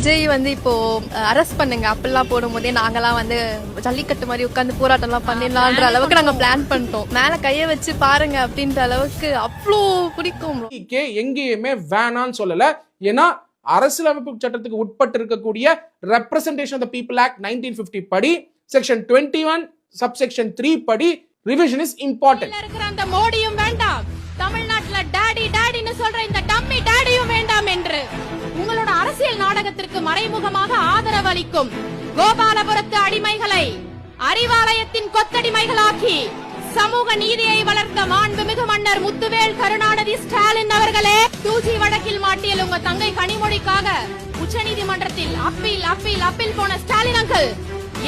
விஜய் வந்து இப்போ அரெஸ்ட் பண்ணுங்க அப்படிலாம் போடும்போதே நாங்கெல்லாம் வந்து ஜல்லிக்கட்டு மாதிரி உட்காந்து போராட்டம் எல்லாம் பண்ணிடலான்ற அளவுக்கு நாங்க பிளான் பண்ணிட்டோம். மேல கைய வச்சு பாருங்க அப்படின்ற அளவுக்கு அவ்வளோ பிடிக்கும். எங்கேயுமே வேணான்னு சொல்லல. ஏன்னா அரசியலமைப்பு சட்டத்துக்கு உட்பட்டு இருக்கக்கூடிய representation of the people act 1950 படி செக்ஷன் 21 சப்செக்ஷன் 3 படி ரிவிஷன் இஸ் இம்பார்ட்டன்ட். இருக்கிற அந்த மோடியும் வேண்டாம், தமிழ்நாட்டுல டாடி டாடின்னு சொல்ற இந்த டம்மி டாடியும் வேண்டாம் என்று உங்களோட அரசியல் நாடகத்திற்கு மறைமுகமாக ஆதரவு அளிக்கும் கோபாலபுரத்து அடிமைகளை அறிவாலயத்தின் கொத்தடிமைகளாக்கி சமூக நீதியை வளர்த்த மாண்புமிகு மன்னர் முத்துவேல் கருணாநிதி ஸ்டாலின் அவர்களே, 2G வழக்கில் மாட்டியல் உங்க தங்கை கனிமொழிக்காக உச்சநீதிமன்றத்தில் அப்பீல் போன ஸ்டாலின் அங்கிள்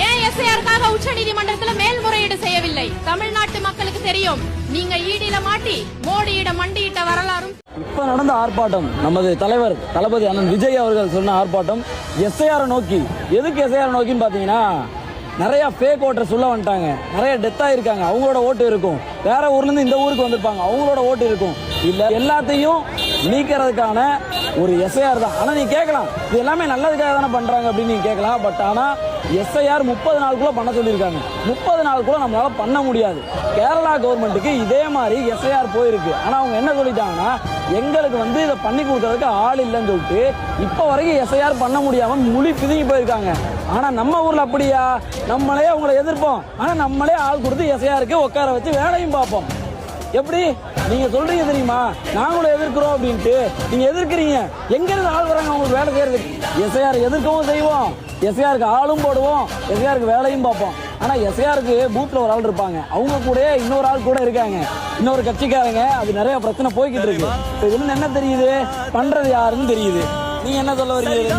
ஏன் எஸ்ஐஆருக்காக உச்சநீதிமன்றத்துல மேல்முறையீடு செய்யவில்லை? தமிழ்நாட்டு மக்களுக்கு தெரியும், நீங்க ஈடியில மாட்டி மோடியிடம் மண்டியிட்ட வரலாறும். இப்ப நடந்த ஆர்ப்பாட்டம் நமது தலைவர் தளபதி அண்ணன் விஜய் அவர்கள் சொன்ன ஆர்ப்பாட்டம் எஸ்ஐஆர் நோக்கி. எதுக்கு எஸ்ஐஆர் நோக்கின்னு பாத்தீங்கன்னா, நிறைய ஃபேக் ஓட்டர் சொல்ல வந்துட்டாங்க, நிறைய டெத் ஆயிருக்காங்க, அவங்களோட ஓட்டு இருக்கும். வேற ஊர்ல இருந்து இந்த ஊருக்கு வந்திருப்பாங்க, அவங்களோட ஓட்டு இருக்கும். இல்ல எல்லாத்தையும் நீக்கிறதுக்கான ஒரு எஸ்ஐஆர் தான். ஆனா நீ கேட்கலாம், இது எல்லாமே நல்லதுக்காக தானே பண்றாங்க அப்படின்னு நீ கேட்கலாம். பட் ஆனா எஸ்ஐஆர் 30 நாளுக்குள்ள பண்ண சொல்லியிருக்காங்க. 30 நாளுக்குள்ள நம்மளால பண்ண முடியாது. கேரளா கவர்மெண்ட்டுக்கு இதே மாதிரி எஸ்ஐஆர் போயிருக்கு. ஆனா அவங்க என்ன சொல்லிட்டாங்கன்னா, எங்களுக்கு வந்து இதை பண்ணி கொடுக்கறதுக்கு ஆள் இல்லைன்னு சொல்லிட்டு இப்ப வரைக்கும் எஸ்ஐஆர் பண்ண முடியாம முழி பிதுங்கி போயிருக்காங்க. ஆனா நம்ம ஊர்ல அப்படியா? நம்மளே அவங்களை எதிர்ப்போம், ஆனா நம்மளே ஆள் கொடுத்து எஸ்ஐஆருக்கு உட்கார வச்சு வேலையும் பார்ப்போம். எப்படி நீங்க சொல்றீங்க தெரியுமா, நாங்களும் எதிர்க்கிறோம் அப்படின்ட்டு. நீங்க எதிர்க்கிறீங்க, எங்க இருந்து ஆள் வராங்க அவங்களுக்கு வேலை செய்யறதுக்கு? எஸ்ஐஆர் எதிர்க்கவும் செய்வோம், எஸ்ஐஆருக்கு ஆளும் போடுவோம், எஸ்ஐஆருக்கு வேலையும் பார்ப்போம். ஆனா எஸ்ஐஆருக்கு பூத்ல ஒரு ஆள் இருப்பாங்க, அவங்க கூட இன்னொரு ஆள் கூட இருக்காங்க, இன்னொரு கட்சிக்காரங்க. அது நிறைய பிரச்சனை போய்கிட்டு இருக்கு. இதுல என்ன தெரியுது, பண்றது யாருன்னு தெரியுது. நீங்க என்ன சொல்ல வரீங்க?